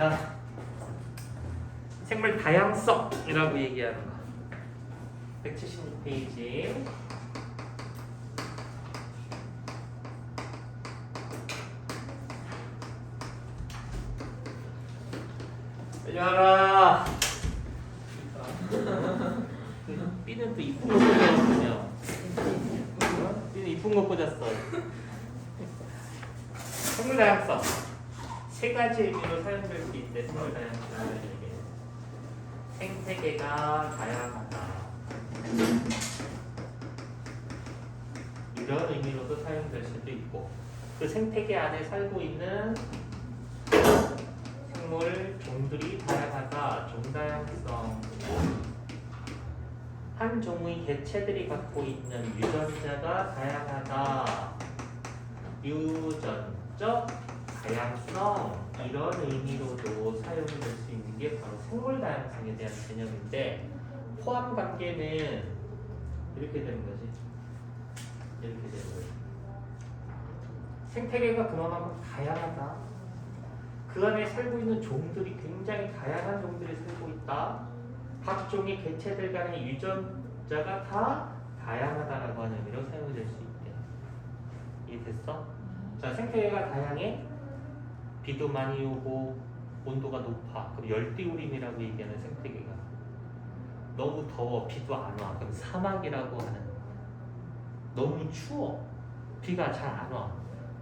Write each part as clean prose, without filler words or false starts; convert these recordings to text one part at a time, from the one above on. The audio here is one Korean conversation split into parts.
자, 생물 다양성이라고 얘기하는 거. 176페이지. 빨리 와라. B는 또 이쁜 거 꽂았거든요. B는 이쁜 거 꽂았어. 생물 다양성. 세 가지 의미로 사용될 수 있대. 생물 다양성을 얘기해. 생태계가 다양하다. 이런 의미로도 사용될 수도 있고, 그 생태계 안에 살고 있는 생물 종들이 다양하다. 종다양성. 한 종의 개체들이 갖고 있는 유전자가 다양하다. 유전적 다양성. 이런 의미로도 사용될 수 있는 게 바로 생물 다양성에 대한 개념인데, 포함 관계는 이렇게 되는 거지. 이렇게 되는 거지. 생태계가 그만큼 다양하다. 그 안에 살고 있는 종들이 굉장히 다양한 종들이 살고 있다. 각 종의 개체들 간의 유전자가 다 다양하다라고 하는 의미로 사용될 수 있대. 이해됐어? 자, 생태계가 다양해. 비도 많이 오고 온도가 높아. 그럼 열대우림이라고 얘기하는 생태계가. 너무 더워. 비도 안 와. 그럼 사막이라고 하는. 너무 추워. 비가 잘 안 와.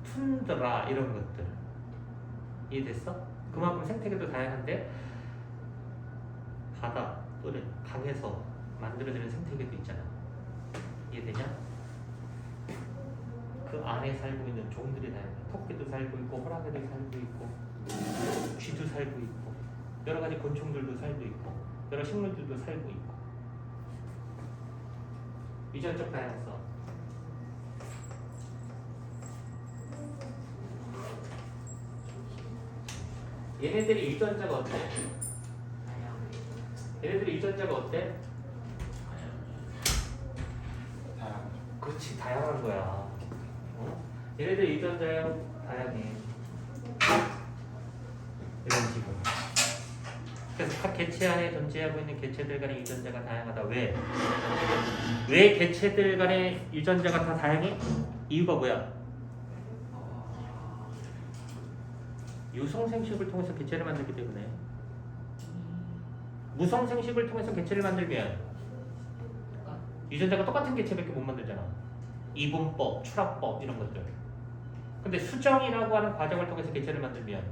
툰드라 이런 것들. 이해됐어? 그만큼 생태계도 다양한데 바다 또는 강에서 만들어지는 생태계도 있잖아. 이해되냐? 그 안에 살고 있는 종들이 다양해. 토끼도 살고 있고 호랑이도 살고 있고 쥐도 살고 있고 여러 가지 곤충들도 살고 있고 여러 식물들도 살고 있고. 유전적 다양성. 얘네들이 유전자가 어때? 얘네들이 유전자가 어때? 그렇지, 다양한 거야. 어? 얘네들 유전자가 다양해. 이런 식으로. 그래서 각 개체 안에 존재하고 있는 개체들 간의 유전자가 다양하다. 왜? 왜 개체들 간의 유전자가 다 다양해? 이유가 뭐야? 유성생식을 통해서 개체를 만들기 때문에. 무성생식을 통해서 개체를 만들면 유전자가 똑같은 개체밖에 못 만들잖아. 이분법, 출합법 이런 것들. 근데 수정이라고 하는 과정을 통해서 개체를 만들면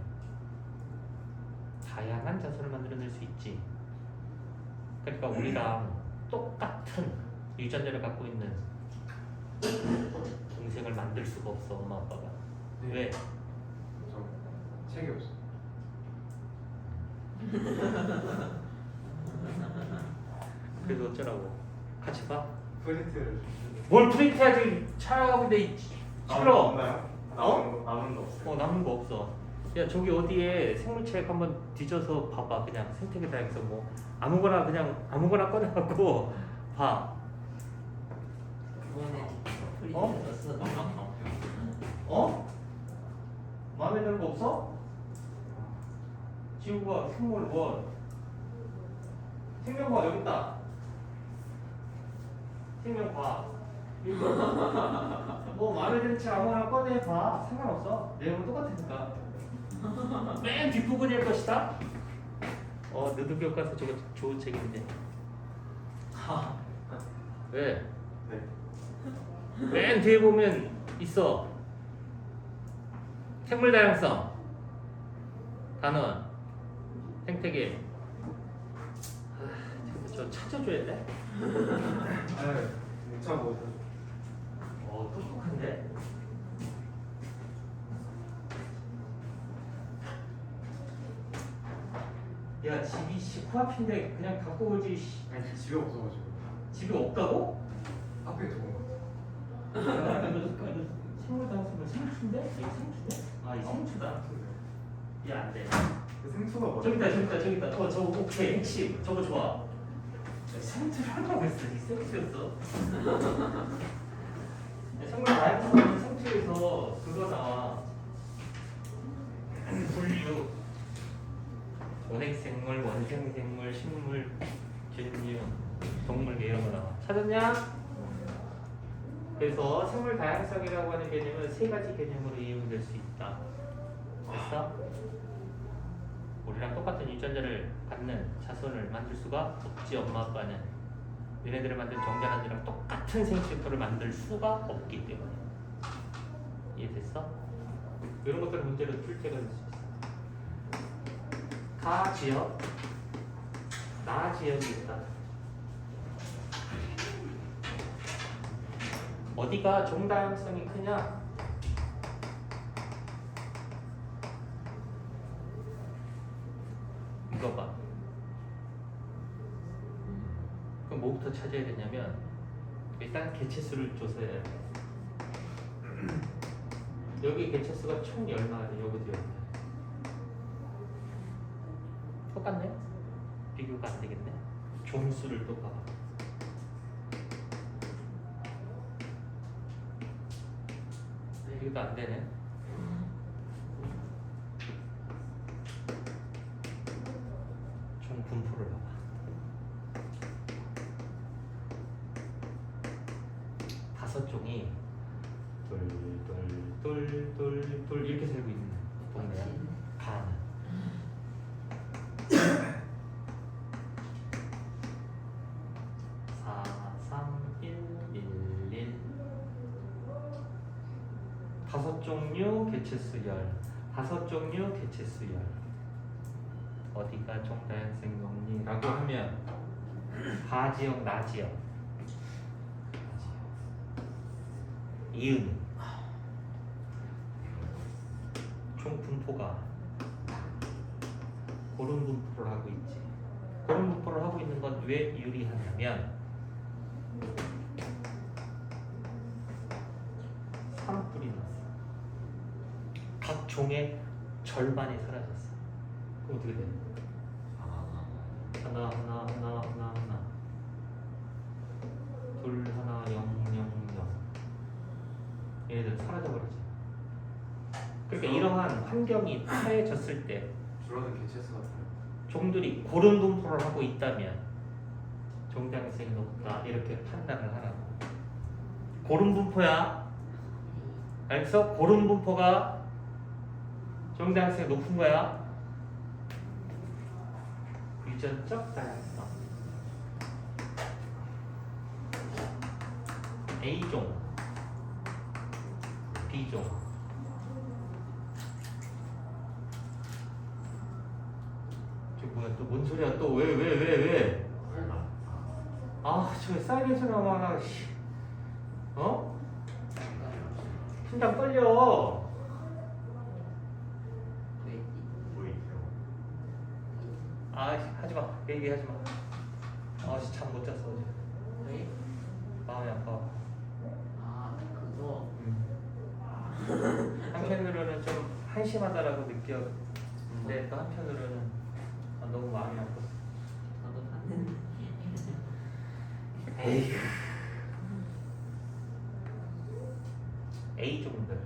다양한 자손을 만들어낼 수 있지. 그러니까 우리랑 똑같은 유전자를 갖고 있는 동생을 만들 수가 없어, 엄마 아빠가. 네. 왜? 책이 없어. 그래서 어쩌라고? 같이 봐? 프린트를 뭘 프린트해야지. 촬영하고 있는데 시끄러워. 없나요? 어? 남은 거 없어요. 남은 거 없어. 야, 저기 어디에 생물책 한번 뒤져서 봐봐. 그냥 생태계 다양성 뭐 아무거나 그냥 아무거나 꺼내갖고 봐. 어? 어? 마음에 드는 거 없어? 지우가 생물 원 생명과학 여기 있다. 생명과학 뭐 마음에 드는 책 아무거나 꺼내봐. 상관없어. 내용은 똑같으니까. 맨 뒷부분일 것이다. 너도 교과서 저거 좋은 책인데. 왜? 네. 맨 뒤에 보면 있어. 생물 다양성 단원 생태계. 저 찾아줘야 돼? 아유, 못 참고. 똑똑한데? 야, 집이 코앞인데 그냥 갖고 오지. 아니 집에 없어가지고. 집이 없다고? 앞에 두고 온 거. 생물 다양성은 생추인데? 이게 생추인데? 이 생추다. 야, 안 돼. 그 생수가 뭐야? 저기다. 저 오케이. 핵심. 저거 좋아. 생추를 하려고 했어. 이 생추였어. 생물 다양성은 생추에서 그거 나와. 분류. 미생생물, 식물, 진유, 동물계 이런 거 나와. 찾았냐? 그래서 생물 다양성이라고 하는 개념은 세 가지 개념으로 이용될 수 있다. 됐어? 우리랑 똑같은 유전자를 갖는 자손을 만들 수가 없지. 엄마 아빠는 얘네들을 만든 정자한이랑 똑같은 생식도를 만들 수가 없기 때문에. 이해됐어? 이런 것들은 문제로 출제가 될 수 있어. 가 지역, 나 지역이 있다. 어디가 종다양성이 크냐? 이거 봐. 그럼 뭐부터 찾아야 되냐면 일단 개체수를 조사해야 돼. 여기 개체수가 총 10마리, 여기도 10마리. 똑같네? 비교가 안 되겠네. 종수를 또 봐봐. 비교가 안 되네. 총 분포를 봐봐. 다섯 종이 돌 이렇게 살고 있는 동네야. 가는. 4, 3, 1, 1, 1. 다섯 종류 개체수 열. 다섯 종류 개체수 열. 어디가 종다양성 영리라고 하면 가지역, 나지역. 이응. 총 분포가 고름 분포를 하고 있지. 고름 분포를 하고 있는 건 왜 유리하냐면 3뿔이 났어. 각 종의 절반이 사라졌어. 그럼 어떻게 돼? 하나 둘 하나 0 0 0 얘네들 사라져버리지. 그러니까 이러한 환경이 파해졌을 때 줄어든 개체수가 다르. 종들이 고름 분포를 하고 있다면 종다양성이 높다 이렇게 판단을 하라고. 고름 분포야. 알겠어? 고름 분포가 종다양성이 높은 거야. 유전적 다양성. A종, B종. 저 뭐야 또 뭔 소리야 또 왜? 아, 저 사이렌 소리 나와. 어? 심장 떨려. 뭐 있죠? 아, 하지 마. 그 얘기 하지 마. 아, 잠 못 잤어 어제. 왜? 마음이 아파. 아 그거 한편으로는 좀 한심하다라고 느꼈는데 또 한편으로는 너무 마음이 아팠어. 나도 봤는데 에이. A종들,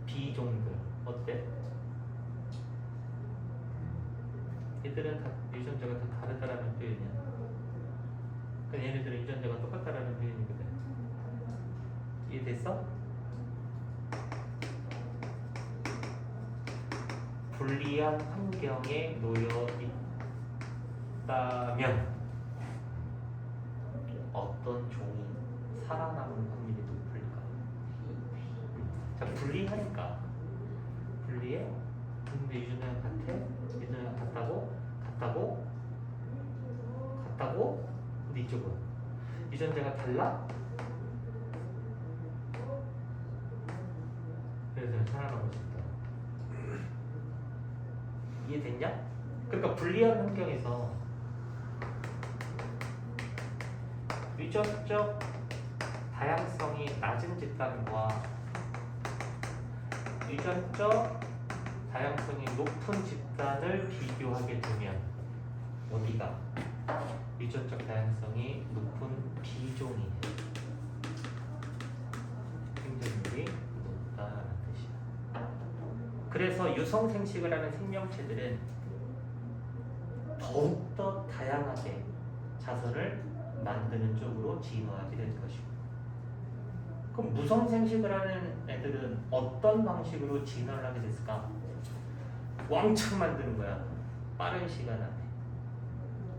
B종들 어때? 얘들은 다 유전자가 다 다르다라는 표현이야. 그러니까 얘네들은 유전자가 똑같다라는 표현이거든. 이해됐어? 불리한 환경에 놓여 있다면 어떤 종이 살아남을 확률이 높을까? 자, 불리하니까. 불리해? 근데 유전자가 같아? 유전자가 같다고? 근데 이쪽은 유전자가 달라? 그래서 살아남을 수 있다. 이해됐냐? 그러니까 불리한 환경에서 유전적 다양성이 낮은 집단과 유전적 다양성이 높은 집단을 비교하게 되면 어디가 유전적 다양성이 높은 B종이 생존율이 높다는 뜻이야. 그래서 유성생식을 하는 생명체들은 더 더욱더 다양하게 자선을 만드는 쪽으로 진화하게 될 것이고, 그럼 무성생식을 하는 애들은 어떤 방식으로 진화를 하게 됐을까? 왕창 만드는 거야, 빠른 시간 안에.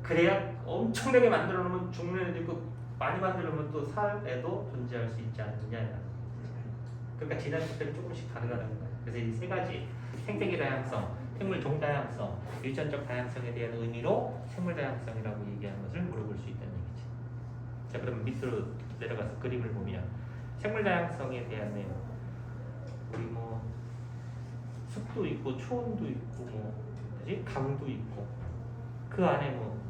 그래야 엄청나게 만들어 놓으면 죽는 애도 있고, 많이 만들어 놓으면 또 살 애도 존재할 수 있지 않느냐. 그러니까 진화 속도는 조금씩 다르다는 거야. 그래서 이 세 가지, 생태계 다양성, 생물 종 다양성, 유전적 다양성에 대한 의미로 생물 다양성이라고 얘기하는 것을 물어볼 수 있다는 얘기지. 자, 그럼 밑으로 내려가서 그림을 보면 생물 다양성에 대한 내용, 우리 뭐 숲도 있고 초원도 있고 뭐 뭐지? 강도 있고, 그 안에 뭐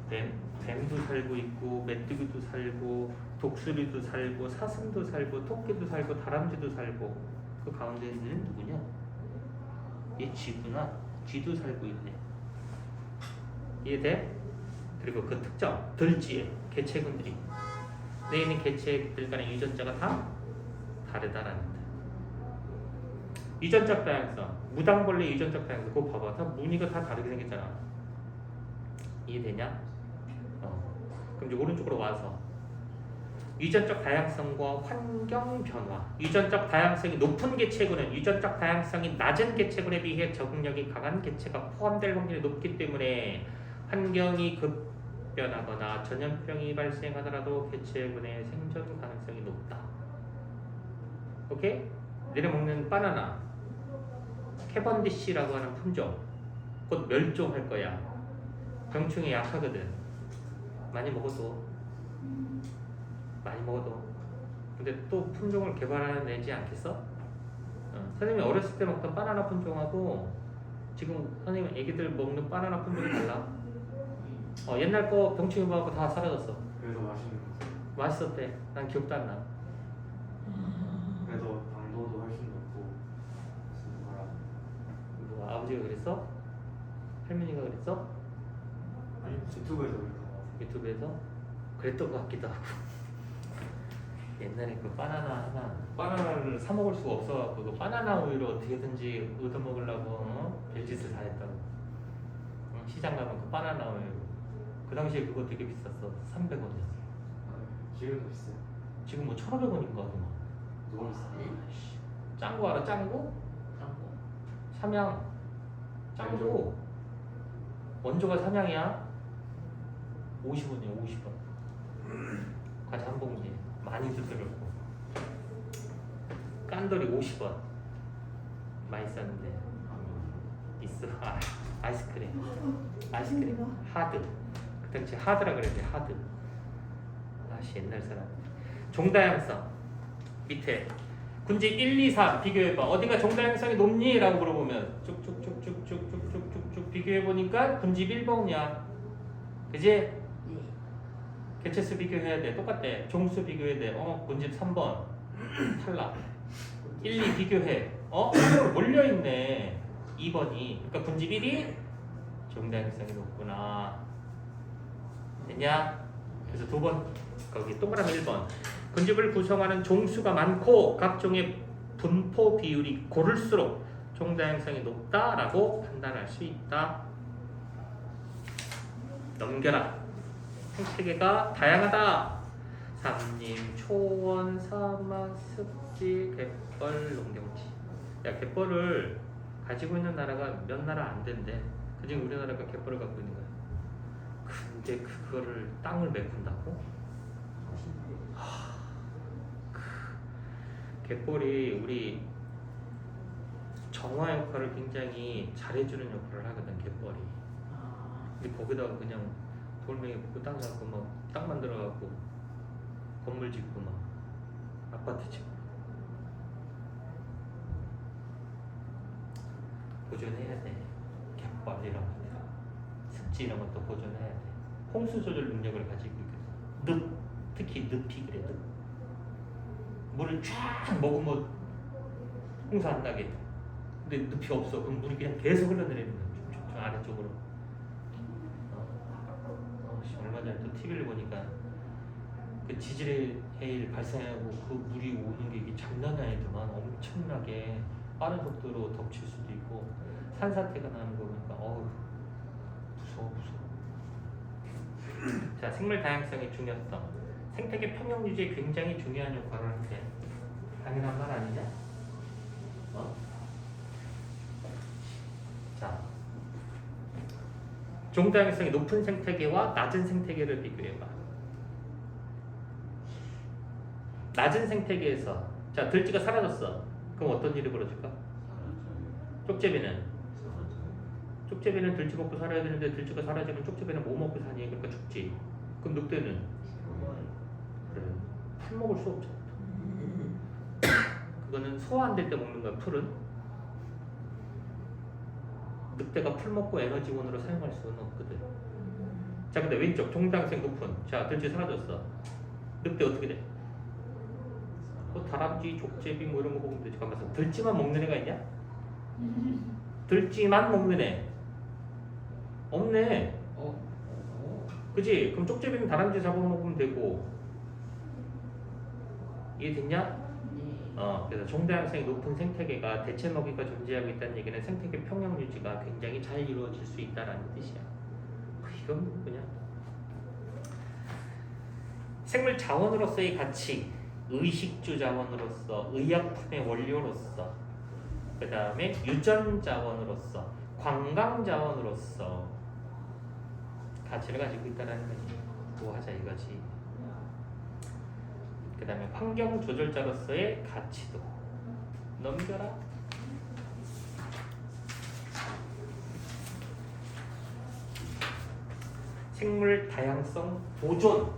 뱀도 살고 있고, 메뚜기도 살고, 독수리도 살고, 사슴도 살고, 토끼도 살고, 다람쥐도 살고. 그 가운데 있는 누구냐? 얘 쥐구나. 쥐도 살고 있네. 이해돼? 그리고 그 특정 들쥐의 개체군들이 내 있는 개체들 간의 유전자가 다 다르다라는 데. 유전적 다양성, 무당벌레 유전적 다양성, 그거 봐봐. 다 무늬가 다 다르게 생겼잖아. 이해되냐? 그럼 이제 오른쪽으로 와서 유전적 다양성과 환경 변화. 유전적 다양성이 높은 개체군은 유전적 다양성이 낮은 개체군에 비해 적응력이 강한 개체가 포함될 확률이 높기 때문에 환경이 급변하거나 전염병이 발생하더라도 개체군의 생존 가능성이 높다. 오케이? 내려 먹는 바나나, 캐번디시라고 하는 품종, 곧 멸종할 거야. 병충해 약하거든. 많이 먹어도. 근데 또 품종을 개발해내지 않겠어? 선생님이 어렸을 때 먹던 바나나 품종하고 지금 선생님 애기들 먹는 바나나 품종이 달라. 옛날 거 병충해 먹고 다 사라졌어. 그래도 맛있는 거. 맛있었대. 난 기억도 안 나. 그래도 당도도 훨씬 높고 무슨 거라. 뭐 아버지가 그랬어? 할머니가 그랬어? 아니 유튜브에서 그랬던 거 같아. 유튜브에서? 그랬던 것 같기도 하고. 옛날에 그 바나나를 사 먹을 수가 없어갖고 그 바나나 우유를 어떻게든지 얻어 먹으려고 별짓을 다 했다고. 시장 가면 그 바나나 우유, 그 당시에 그거 되게 비쌌어. 300원이었어. 지금도 비싸요. 지금 뭐 1,500원인가 그만. 너무 비싸. 짱구 알아? 짱구? 짱구. 삼양. 짱구. 원조가 삼양이야. 50원이야. 50원. 과자 한 봉지 많이도 들었고. 깐돌이 50원. 맛있었는데. 있어. 아이스크림. 하드. 그 당시 하드라 그랬지. 하드. 아씨 옛날 사람. 종다양성 밑에 군집 1, 2, 3 비교해봐. 어디가 종다양성이 높니? 라고 물어보면 쭉쭉쭉쭉쭉쭉쭉쭉 비교해보니까 군집 1번이야. 그지? 네. 개체수 비교해야 돼. 똑같대. 종수 비교해야 돼. 군집 3번 탈락. 1, 2 비교해. 몰려있네. 2번이. 그러니까 군집 1이 종다양성이 높구나. 됐냐? 그래서 2번 거기 동그라미 1번. 군집을 구성하는 종수가 많고 각종의 분포 비율이 고를수록 종다양성이 높다라고 판단할 수 있다. 넘겨라. 생태계가 다양하다. 삼림, 초원, 사막, 습지, 갯벌, 농경지. 야, 갯벌을 가지고 있는 나라가 몇 나라 안 된대. 그중에 우리나라가 갯벌을 갖고 있는 거야. 근데 그거를 땅을 메꾼다고? 갯벌이 우리 정화 역할을 굉장히 잘해주는 역할을 하거든. 갯벌이. 근데 거기다가 그냥 돌멩이 붓고 땅 갖고 막 땅 만들어갖고 건물 짓고 막 아파트 짓고. 보존해야 돼. 갯벌 이런 것들, 습지 이런 것도 보존해야 돼. 홍수 조절 능력을 가지고 있거든. 늪, 특히 늪이 그래. 늪. 물을 쫙 먹으면 홍수 안 나게. 근데 늪이 없어. 그럼 물이 그냥 계속 흘러내리는 거야. 쭉 아래쪽으로. 얼마 전에 또 TV를 보니까 그 지질의 해일 발생하고 그 물이 오는 게 이게 장난이 아니더만. 엄청나게 빠른 속도로 덮칠 수도 있고 산사태가 나는 거 보니까 무서워. 무서워. 자, 생물 다양성의 중요성. 생태계 평형 유지에 굉장히 중요한 역할을 한대. 당연한 말 아니냐? 어? 자, 종 다양성이 높은 생태계와 낮은 생태계를 비교해봐. 낮은 생태계에서 자, 들쥐가 사라졌어. 그럼 어떤 일이 벌어질까? 쪽제비는 들쥐 먹고 살아야 되는데 들쥐가 사라지면 쪽제비는 뭐 먹고 사니? 그러니까 죽지. 그럼 늑대는? 그래, 풀 먹을 수 없죠. 그거는 소화 안 될 때 먹는 거야. 풀은 늑대가 풀 먹고 에너지원으로 사용할 수는 없거든. 자, 근데 왼쪽 종당생 높은. 자, 들쥐 사라졌어. 늑대 어떻게 돼? 뭐 다람쥐, 족제비 뭐 이런 거 먹으면 되지. 가만있어. 들쥐만 먹는 애가 있냐? 들쥐만 먹는 애 없네. 그지? 그럼 쪽제비는 다람쥐 잡아먹으면 되고. 이해됐냐? 그래서 종다양성이 높은 생태계가 대체 먹이가 존재하고 있다는 얘기는 생태계 평형 유지가 굉장히 잘 이루어질 수 있다는 뜻이야. 이건 그냥 생물 자원으로서의 가치, 의식주 자원으로서, 의약품의 원료로서, 그 다음에 유전 자원으로서, 관광 자원으로서 가치를 가지고 있다는 거지. 뭐 하자 이거지. 그 다음에 환경 조절자로서의 가치도 넘겨라. 생물 다양성 보존.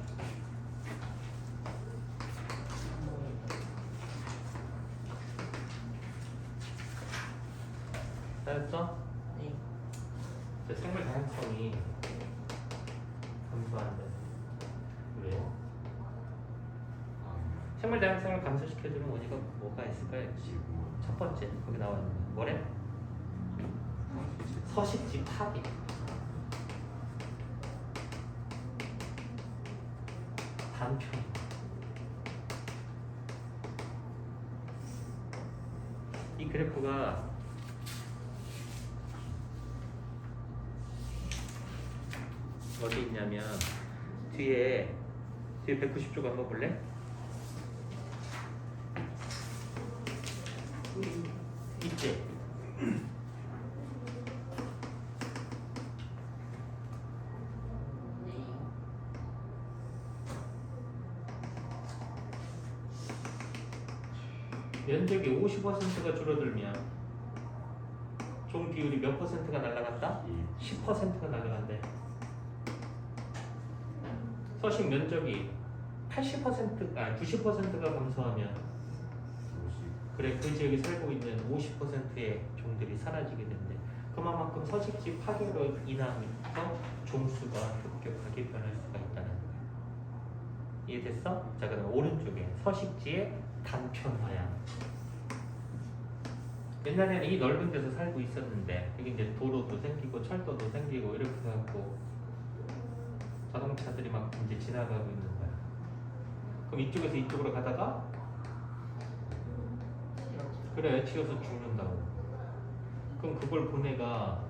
알았어? 네. 생물 다양성이 감소한대. 왜? 생물 다양성을 감소시켜주는 원인가 뭐가 있을까요? 첫 번째 거기 나와 있는 거 뭐래? 서식지 파괴. 단편. 이 그래프가 어디 있냐면 뒤에 190쪽 한번 볼래? 있지? 면적이 50%가 줄어들면 종 비율이 몇 퍼센트가 날아간다? 10%가 날아간대. 서식 면적이 80%가 90%가 감소하면 그래 그 지역에 살고 있는 50%의 종들이 사라지게 된대. 그만큼 서식지 파괴로 인하여 종수가 급격하게 변할 수가 있다는 거야. 이해됐어? 자 그럼 오른쪽에 서식지의 단편화야. 옛날에는 이 넓은 데서 살고 있었는데 여기 이제 도로도 생기고 철도도 생기고 이렇게 해갖고 자동차들이 막 이제 지나가고 있는 거야. 그럼 이쪽에서 이쪽으로 가다가 그래 치여서 죽는다고. 그럼 그걸 본 애가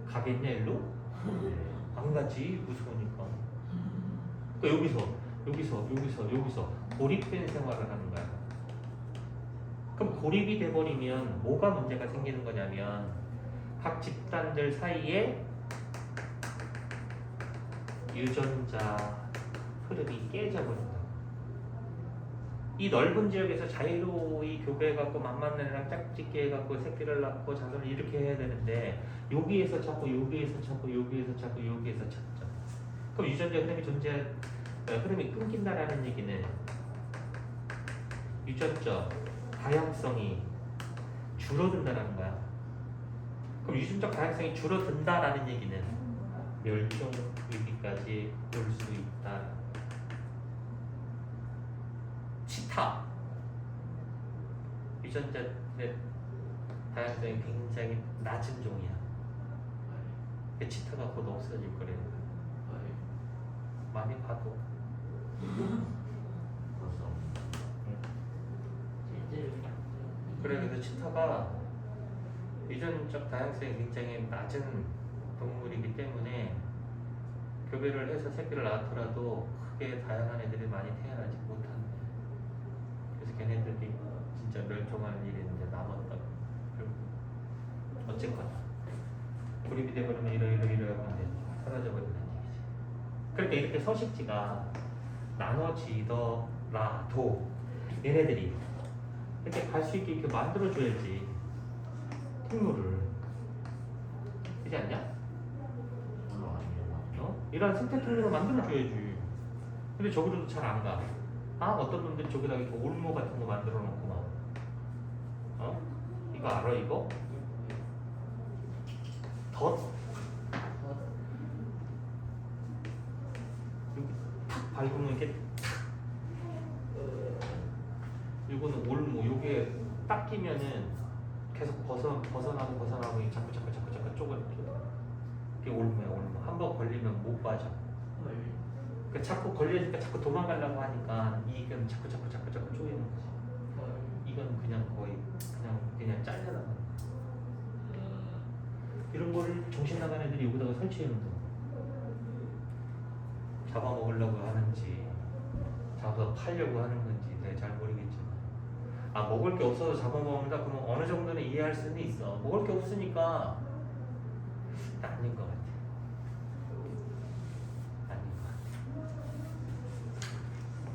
가겠냐 일로? 안 가지 무서우니까. 그러니까 여기서 고립된 생활을 하는 거야. 그럼 고립이 돼버리면 뭐가 문제가 생기는 거냐면 각 집단들 사이에 유전자 흐름이 깨져버린다. 이 넓은 지역에서 자유로이 교배해갖고 맘맞는 애랑 짝짓기 해갖고 새끼를 낳고 자손을 이렇게 해야 되는데 여기에서 찾고 찾죠. 그럼 유전자 흐름이 끊긴다라는 얘기는 유전적 다양성이 줄어든다는 거야. 그럼 유전적 다양성이 줄어든다라는 얘기는 멸종 위기까지 올 수 있다. 치타 유전자의 다양성이 굉장히 낮은 종이야. 그 치타가 곧 없어질 거래요. 많이 봐도. 그래 그래서 치타가 유전적 다양성이 굉장히 낮은 동물이기 때문에 교배를 해서 새끼를 낳더라도 크게 다양한 애들이 많이 태어나지 못한대. 그래서 걔네들이 진짜 멸종할 일이 이제 남았다고. 어쨌거나 고립이 돼버리면 이러하면 이제 사라져버린다는 얘기지. 그러니까 이렇게 서식지가 나눠지더라도 얘네들이 이렇게 갈 수 있게 이렇게 만들어줘야지. 특무를 그렇지 않냐? 이런 생태 특무를 만들어줘야지. 근데 저기로도 잘 안 가. 어떤 놈들이 저기다 이렇게 올모 같은 거 만들어 놓고 막 이거 알아 이거? 덫? 여기 탁 밟으면 이렇게 이거는 올모. 요게 딱 끼면은 계속 벗어나고 이게 자꾸 쪼그려. 이게 올모야 올모. 한번 걸리면 못 빠져. 그 자꾸 걸리니까 자꾸 도망가려고 하니까 이건 자꾸 쪼이는 거지. 이건 그냥 거의 그냥 잘려나가는 거야. 이런 거를 정신 나간 애들이 여기다가 설치해 놓는 거야. 잡아먹으려고 하는지 잡아 팔려고 하는 건지 내가 잘 모르겠지만 먹을 게 없어서 잡아먹는다 그러면 어느 정도는 이해할 수는 있어. 먹을 게 없으니까 아닌 것 같아.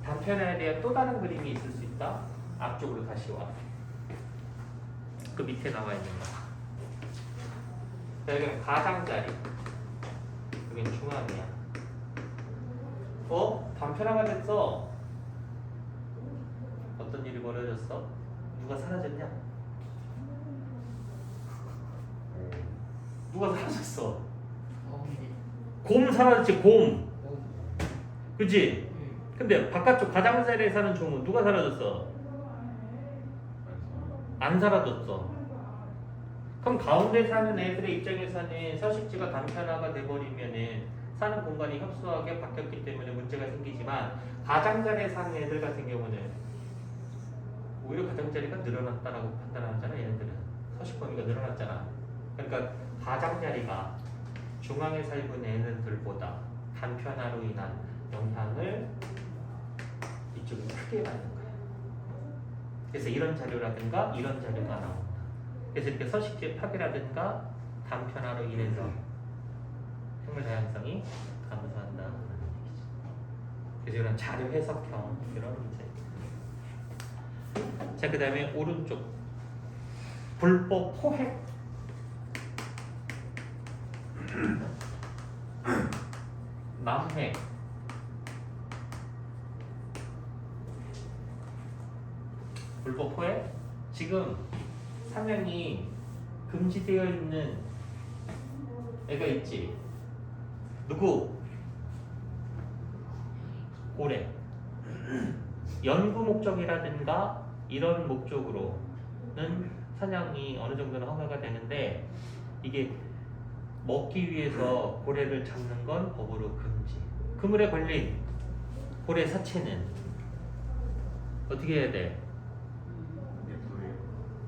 단편화에 대한 또 다른 그림이 있을 수 있다. 앞쪽으로 다시 와. 그 밑에 나와 있는 거. 자, 여기는 가장자리. 여기는 중앙이야. 단편화가 됐어. 어떤 일이 벌어졌어? 누가 사라졌냐? 누가 사라졌어? 곰 사라졌지, 곰. 그치? 근데 바깥쪽 가장자리에 사는 종은 누가 사라졌어? 안 사라졌어. 그럼 가운데 사는 애들의 입장에서는 서식지가 단편화가 돼버리면은 사는 공간이 협소하게 바뀌었기 때문에 문제가 생기지만 가장자리에 사는 애들 같은 경우는 오히려 가장자리가 늘어났다라고 판단하잖아. 얘네들은 서식 범위가 늘어났잖아. 그러니까 가장자리가 중앙에 살고 있는 애들보다 단편화로 인한 영향을 이쪽이 크게 받는 거야. 그래서 이런 자료라든가 이런 자료가 나온다. 그래서 이렇게 서식지의 파괴라든가 단편화로 인해서 생물 다양성이 감소한다는 얘기죠. 그래서 이런 자료 해석형 이런 문제. 자, 그 다음에 오른쪽 불법 포획. 남획. 불법 포획. 지금 사냥이 금지되어 있는 애가 있지. 누구? 고래. 연구 목적이라든가 이런 목적으로는 사냥이 어느 정도는 허가가 되는데 이게 먹기 위해서 고래를 잡는 건 법으로 금지. 그물에 걸린 고래 사체는 어떻게 해야 돼?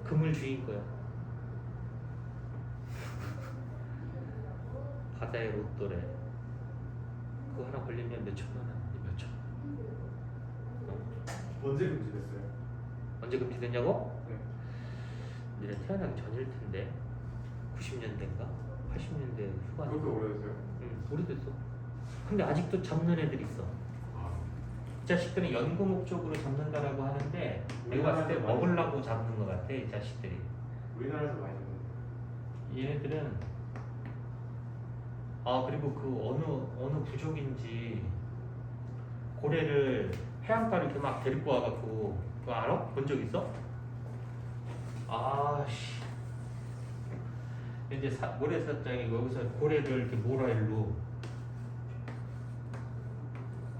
그물 주인 거야. 바다의 로또래. 그거 하나 걸리면 몇천 원 하는데 몇천 원. 언제 금지됐어요? 언제 금지됐냐고? 네. 니네 태어나기 전일 텐데 90년대인가? 80년대 후반. 그렇게 오래됐어요? 응, 오래됐어. 근데 아직도 잡는 애들 있어. 이 자식들은 연구 목적으로 잡는다라고 하는데 내가 봤을 때 먹으려고 잡는 것 같아. 이 자식들이. 우리나라에서 많이 잡는데. 얘네들은 그리고 그 어느 부족인지 고래를 해안가로 이렇게 막 데리고 와갖고 그거 알아? 본 적 있어? 아씨. 이제 모래사장이 여기서 고래를 이렇게 몰아 일로.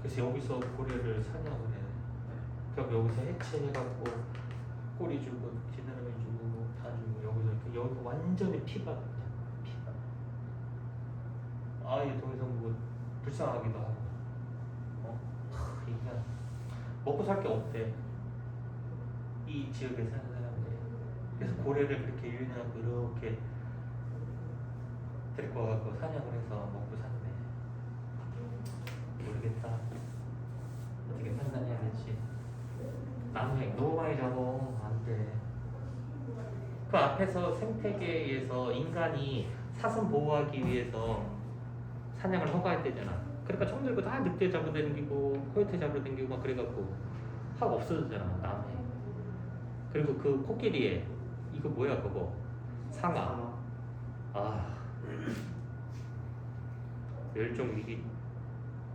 그래서 여기서 고래를 사냥을 해. 그럼 여기서 해체해갖고 꼬리 주고 지느러미 주고 다 주고 여기서 여기 완전히 피가 그냥 피가. 얘 더 이상 뭐 불쌍하기도 하고. 이게 먹고 살 게 없대. 이 지역에 사는 사람들이. 그래서 고래를 그렇게 유인하고 이렇게 데리고 와갖고 사냥을 해서 먹고 샀네. 모르겠다. 어떻게 판단해야 될지. 나무에 너무 많이 잡어 안 돼. 그 앞에서 생태계에서 인간이 사슴 보호하기 위해서 사냥을 허가했대잖아. 그러니까 총 들고 다 늑대 잡으러 다니고 코요테 잡으러 다니고 막 그래갖고 확 없어졌잖아 남해. 그리고 그 코끼리에 이거 뭐야 그거 상아. 아 멸종 위기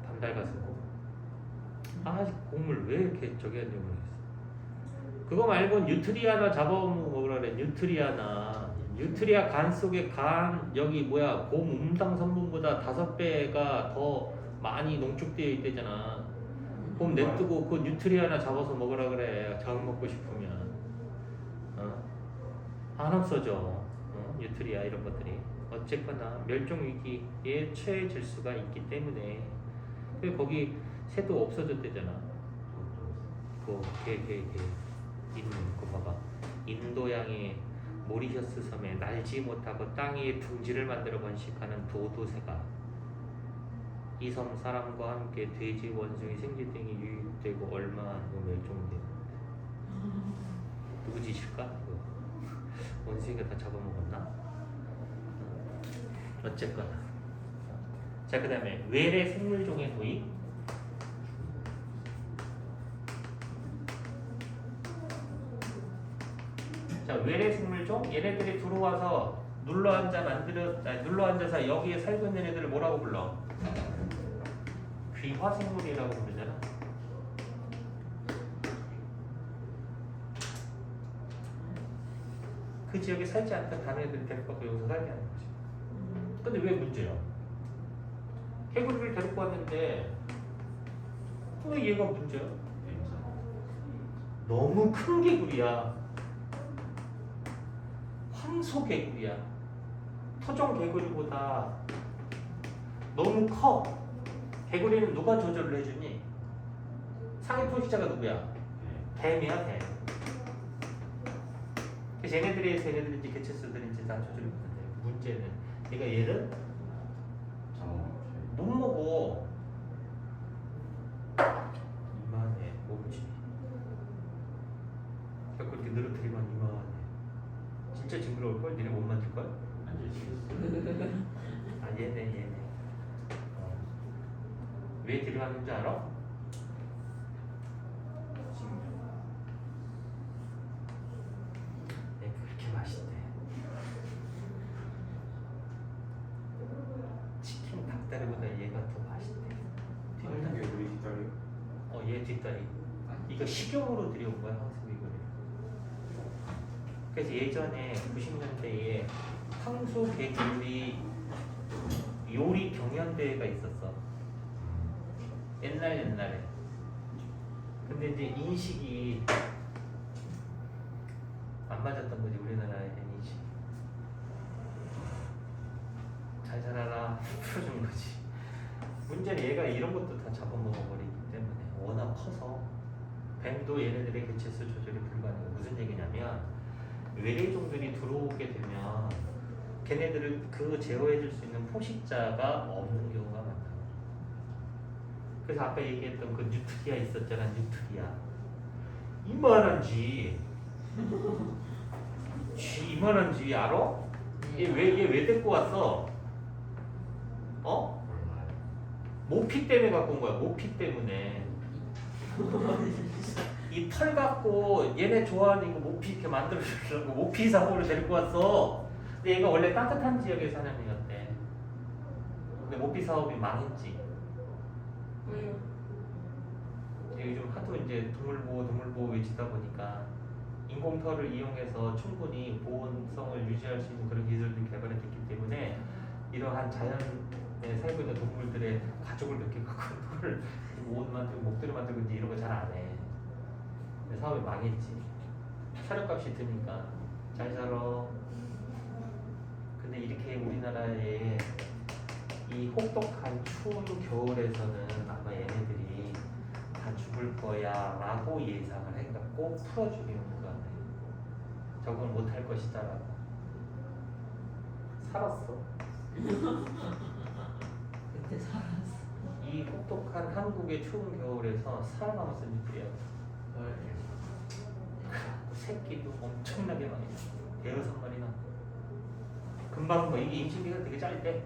반달가슴고. 아직 곡물 왜 이렇게 저기 하는지 모르겠어. 그거 말고 뉴트리아나 잡아먹으라 그래. 뉴트리아 간 속에 간 여기 뭐야 곰 음당 성분보다 5배가 더 많이 농축되어 있대잖아. 곰 냅두고 그 뉴트리아나 잡아서 먹으라 그래. 장 먹고 싶으면. 안 없어져. 뉴트리아 이런 것들이. 어쨌거나 멸종 위기에 처해질 수가 있기 때문에. 그리고 거기 새도 없어졌대잖아. 걔 있는 거 봐봐. 인도양의 모리셔스 섬에 날지 못하고 땅 위에 둥지를 만들어 번식하는 도도새가 이 섬 사람과 함께 돼지, 원숭이, 생쥐 등이 유입되고 얼마 안 후 멸종되고. 누구 짓일까? 원숭이가 다 잡아먹었나? 어쨌거나. 자, 그 다음에 외래 생물종의 도입. 자, 외래 생물종 얘네들이 들어와서 눌러 앉아서 여기에 살고 있는 애들을 뭐라고 불러? 귀화 생물이라고 부르잖아. 그 지역에 살지 않던 다른 애들을 데리고 와서 여기서 살게 하는 거지. 근데 왜 문제야? 개구리를 데리고 왔는데 왜 얘가 문제야? 너무 큰 개구리야. 황소 개구리야. 토종 개구리보다 너무 커. 개구리는 누가 조절을 해주니? 상위 포식자가 누구야? 뱀이야, 뱀. 그래서 얘네들이 개체수들인지 다 조절이 못한대. 문제는 얘가 얘를 못 먹어. 이만해 몸집이. 자꾸 이렇게 늘어뜨리면 이만해. 진짜 징그러울걸? 니네 못 만질걸? 아 얘네 왜 데려왔는지 알아? 네, 그렇게 맛있대. 치킨 닭다리보다 얘가 더 맛있대. 하는 게 우리 뒷다리. 얘 뒷다리. 이거 식용으로 들여온 거야 황소미고를. 그래서 예전에 90년대에 황소 개구리 요리 경연대회가 있었어. 옛날에. 근데 이제 인식이 안 맞았던 거지. 우리나라의 인식. 잘 자라라 풀어준 거지. 문제는 얘가 이런 것도 다 잡아먹어버리기 때문에 워낙 커서 뱀도 얘네들의 개체수 조절이 불가능해. 무슨 얘기냐면 외래종들이 들어오게 되면 걔네들을 제어해줄 수 있는 포식자가 없는 경우가 많다. 그래서 아까 얘기했던 그 뉴트리아 있었잖아. 뉴트리아 이만한 쥐 이만한 쥐 알아? 얘 왜 데리고 왔어? 모피 때문에 갖고 온 거야. 모피 때문에. 이 털 갖고 얘네 좋아하는 이거 모피 이렇게 만들어주려고 모피 사고를 데리고 왔어. 근데 얘가 원래 따뜻한 지역에 사는 애였대. 근데 모피 사업이 망했지. 왜요? 요즘 하도 이제 동물보호 외치다 보니까 인공털을 이용해서 충분히 보온성을 유지할 수 있는 그런 기술들이 개발이 됐기 때문에 이러한 자연에 살고 있는 동물들의 가족을 몇 개 갖고 털을 옷 만들고 목도리 만들고 이제 이런 거 잘 안 해. 근데 사업이 망했지. 사료값이 드니까 잘 살아. 근데 이렇게 우리나라에 이 혹독한 추운 겨울에서는 아마 얘네들이 다 죽을 거야 라고 예상을 해갖고 풀어주게 온 거야. 적응 못할 것이다 라고. 살았어. 그때 살았어. 이 혹독한 한국의 추운 겨울에서 살아남았을 줄이야. 새끼도 엄청나게 많이 나. 대여섯 마리나. 금방 뭐 이게 임신기가 되게 짧대.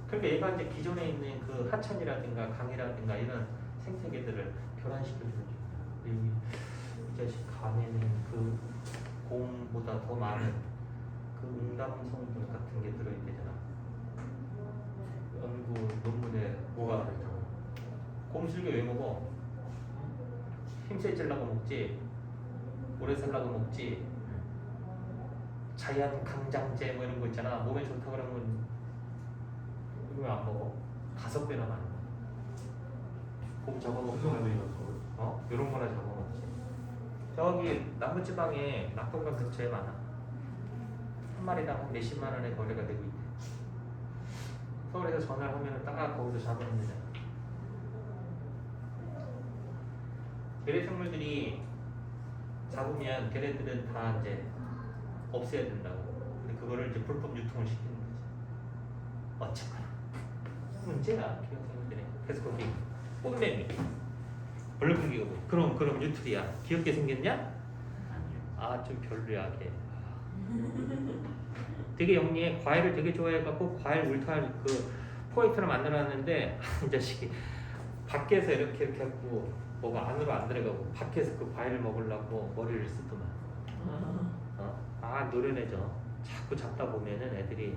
그러니까 얘가 이제 기존에 있는 그 하천이라든가 강이라든가 이런 생태계들을 교란시켜주는 거지. 그리고 이 자식 간에는 그 곰보다 더 많은 그 응담성분 같은 게 들어있대잖아. 연구 논문에 뭐가 곰슬개 왜 먹어? 힘세지려고 먹지, 오래 살라고 먹지. 자연 강장제 뭐 이런 거 있잖아. 몸에 좋다 그러면 이거 왜 안 먹어? 5배나 많이 먹어. 곰 잡아먹고 이런 거나 잡아먹지. 저기 남부지방에 낙동강 근처에 많아. 한 마리당 한 몇십만 원의 거래가 되고 있대. 서울에서 전화를 하면 딱 거기서 잡아놓는 데잖아. 괴뢰 생물들이 잡으면 걔네들은 다 이제 없애야 된다고. 근데 그거를 이제 불법 유통을 시키는 거지. 어쨌거나 문제야 기억 생물들이. 그래서 거기 꽃매미 벌레크기가 뭐 그럼 뉴트리아 귀엽게 생겼냐? 아 좀 별로야 걔. 되게 영리해. 과일을 되게 좋아해갖고 과일 울타리 그 포인트를 만들어놨는데 이 자식이 밖에서 이렇게 하고 뭐가 안으로 안 들어가고 밖에서 그 과일을 먹으려고 머리를 쓰더만. 아 노련해져. 자꾸 잡다 보면은 애들이.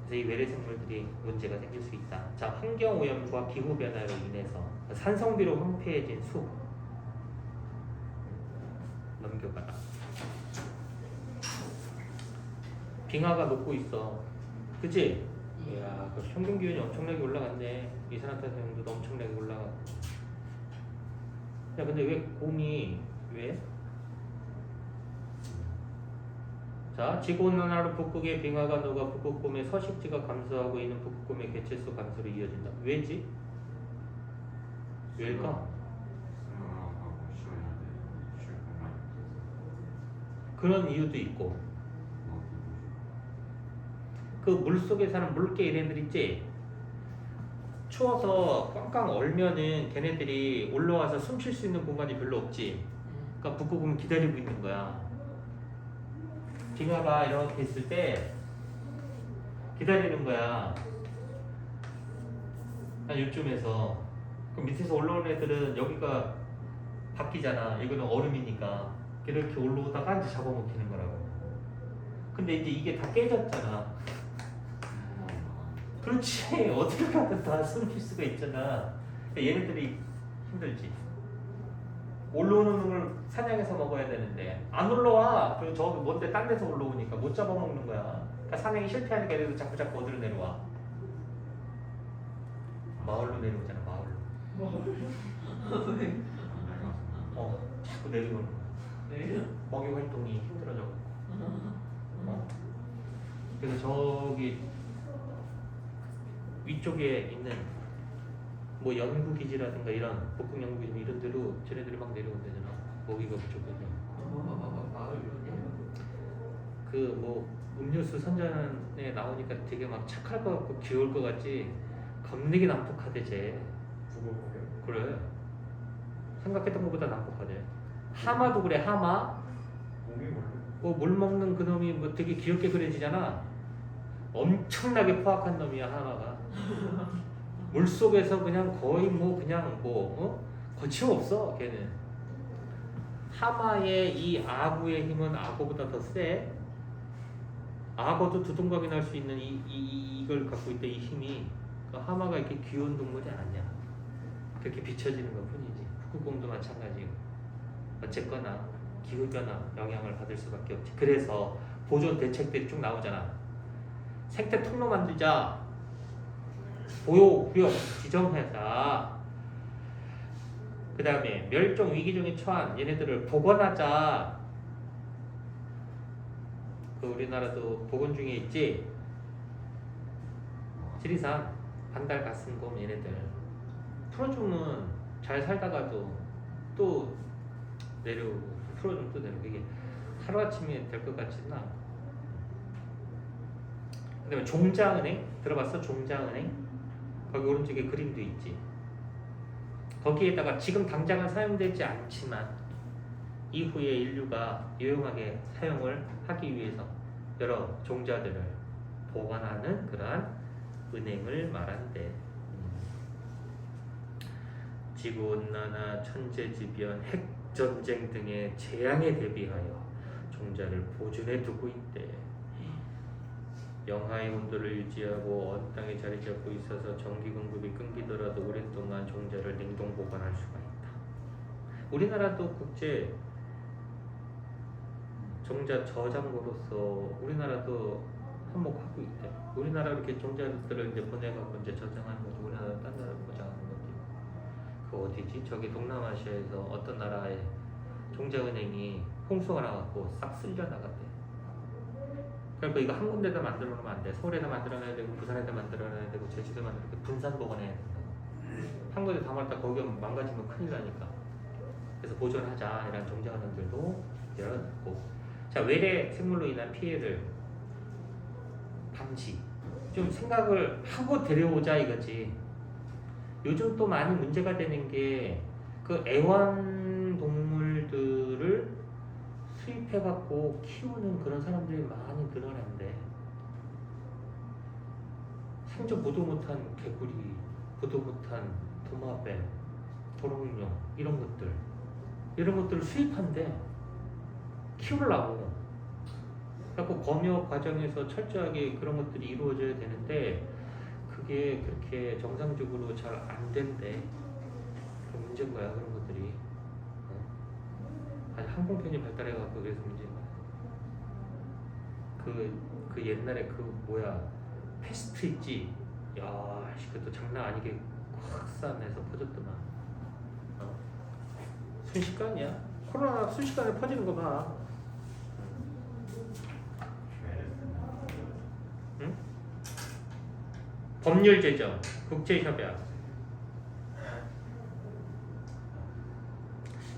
그래서 이 외래 생물들이 문제가 생길 수 있다. 자, 환경 오염과 기후 변화로 인해서 산성비로 황폐해진 숲. 넘겨가라. 빙하가 녹고 있어. 그치? 이야, 그 평균 기온이 엄청나게 올라갔네. 이산화탄소濃度엄청나게 올라가고. 야, 근데 왜 곰이 왜? 자, 지구온난화로 북극의 빙하가 녹아 북극곰의 서식지가 감소하고 있는 북극곰의 개체수 감소로 이어진다. 왜지? 왜일까? 그런 이유도 있고. 그 물속에 사는 물개 얘네들 있지? 추워서 꽝꽝 얼면은 걔네들이 올라와서 숨 쉴 수 있는 공간이 별로 없지. 그러니까 북극곰은 기다리고 있는 거야. 빙하가 이렇게 있을 때 기다리는 거야. 한 요쯤에서. 그럼 밑에서 올라오는 애들은 여기가 바뀌잖아. 이거는 얼음이니까 이렇게 올라오다가 이제 잡아먹히는 거라고. 근데 이제 이게 다 깨졌잖아. 그렇지. 어떻게 가든 다 숨길 수가 있잖아. 그러니까 얘네들이 힘들지. 올라오는 놈을 사냥해서 먹어야 되는데 안 올라와. 그리고 저기 뭔데 딴 데서 올라오니까 못 잡아먹는 거야. 그러니까 사냥이 실패하니까 얘네도 자꾸 어디로 내려와? 마을로 내려오잖아. 마을로. 왜? 자꾸 내려오는 거야. 내려? 먹이 활동이 힘들어져. 그래서 저기 위쪽에 있는 뭐 연구기지라든가 이런 북극 연구기지 이런 데로 쟤네들이 막 내려온대잖아. 먹이가 부족해서. 그 뭐 음료수 선전에 나오니까 되게 막 착할 것 같고 귀여울 것 같지. 겁나게 난폭하대 쟤. 그래. 생각했던 것보다 난폭하대. 하마도 그래. 하마. 물 먹는 그 놈이 뭐 되게 귀엽게 그려지잖아. 엄청나게 포악한 놈이야 하마가. 물 속에서 그냥 거의 뭐 그냥 거침없어 걔는. 하마의 이 아구의 힘은 악어보다 더 세. 악어도 두동강이 날 수 있는 이걸 갖고 있다. 이 힘이. 그러니까 하마가 이렇게 귀여운 동물이 아니야. 그렇게 비춰지는 것 뿐이지. 북극곰도 마찬가지고. 어쨌거나 기후변화 영향을 받을 수밖에 없지. 그래서 보존 대책들이 쭉 나오잖아. 생태 통로 만들자. 보호구역 지정하자. 그 다음에 멸종 위기종에 처한 얘네들을 복원하자. 그 우리나라도 복원 중에 있지. 지리산 반달 가슴곰 얘네들 풀어주면 잘 살다가도 또 내려오고 풀어주면 또 내려오고. 이게 하루아침에 될 것 같지는 않아. 그다음에 종자은행 들어봤어? 종자은행 거기 오른쪽에 그림도 있지. 거기에다가 지금 당장은 사용되지 않지만 이후에 인류가 유용하게 사용을 하기 위해서 여러 종자들을 보관하는 그러한 은행을 말한대. 지구온난화, 천재지변, 핵전쟁 등의 재앙에 대비하여 종자를 보존해 두고 있대. 영하의 온도를 유지하고 언 땅에 자리 잡고 있어서 전기 공급이 끊기더라도 오랜 동안 종자를 냉동 보관할 수가 있다. 우리나라도 국제 종자 저장고로서 우리나라도 한몫하고 있대. 우리나라 이렇게 종자들을 이제 보내갖고 이제 저장하는 거지. 우리나라 딴 나라 보장하는 거지. 그 어디지? 저기 동남아시아에서 어떤 나라의 종자은행이 홍수가 나갖고 싹 쓸려 나갔대. 그러니까 이거 한 군데다 만들어 놓으면 안 돼. 서울에다 만들어놔야 되고 부산에다 만들어놔야 되고 제주도에 만들어 이렇게 분산 보관해야 된다. 한 군데 담았다 거기가 망가지면 큰일 나니까. 그래서 보존하자 이런 종자은행들도 열어놨고. 자, 외래 생물로 인한 피해를 방지. 좀 생각을 하고 데려오자 이거지. 요즘 또 많이 문제가 되는 게 그 애완동물들을 수입해갖고 키우는 그런 사람들이 많이 늘어난대. 생존 보도 못한 개구리, 보도 못한 도마뱀, 도롱뇽 이런 것들을 수입한대. 키우려고. 그래갖고 검역 과정에서 철저하게 그런 것들이 이루어져야 되는데 그게 그렇게 정상적으로 잘 안 된대. 그 문제인 거야 그런 것들이. 아니 항공편이 발달해갖고 그래서 문제인 거야. 그 옛날에 그 뭐야 패스트 있지. 야, 그것도 장난 아니게 확산해서 퍼졌더만. 순식간이야. 코로나 순식간에 퍼지는 거 봐. 응? 법률 제정, 국제협약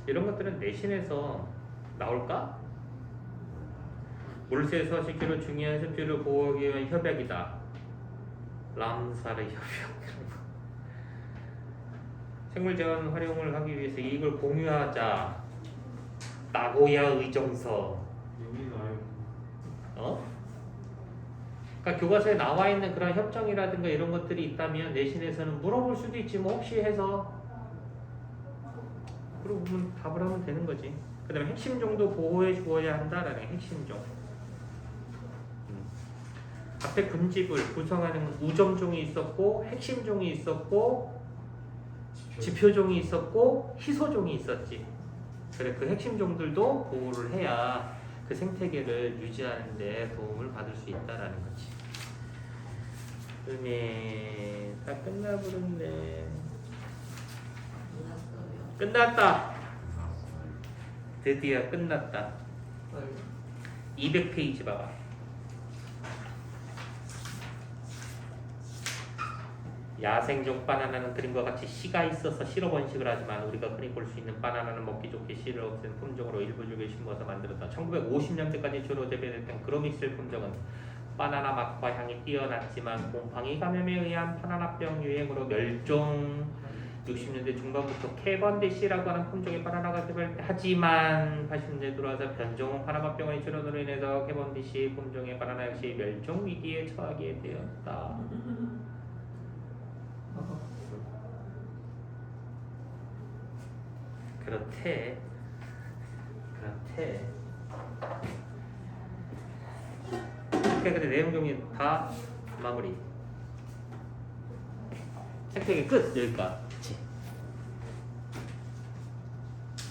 이런 것들은 내신에서 나올까? 물세 서식지로 중요한 습지를 보호하기 위한 협약이다. 람사르 협약. 생물자원 활용을 하기 위해서 이익을 공유하자. 나고야 의정서. 여기 나요. 그러니까 교과서에 나와 있는 그런 협정이라든가 이런 것들이 있다면 내신에서는 물어볼 수도 있지 뭐 혹시 해서. 그리고 보면 답을 하면 되는 거지. 그 다음에 핵심종도 보호해 주어야 한다라는 핵심종. 앞에 군집을 구성하는 우점종이 있었고 핵심종이 있었고 지표종이 있었고 희소종이 있었지. 그래 그 핵심종들도 보호를 해야 그 생태계를 유지하는 데 도움을 받을 수 있다라는 거지. 그러네 다 끝나버렸네. 끝났다. 드디어 끝났다. 200페이지 봐봐. 야생종 바나나는 그림과 같이 씨가 있어서 씨로 번식을 하지만 우리가 흔히 볼 수 있는 바나나는 먹기 좋게 씨를 없앤 품종으로 일부족에 심어서 만들었다. 1950년대까지 주로 재배됐던 그로믹셀 품종은 바나나 맛과 향이 뛰어났지만 곰팡이 감염에 의한 바나나병 유행으로 멸종. 60년대 중반부터 캐번디시라고 하는 품종의 바나나가 개발하지만 80년대 들어와서 변종 바나나병의 출현으로 인해서 캐번디시 품종의 바나나 역시 멸종 위기에 처하게 되었다. 그렇대. 근데 내용 정리 다 마무리. 생태계 끝 여기까지.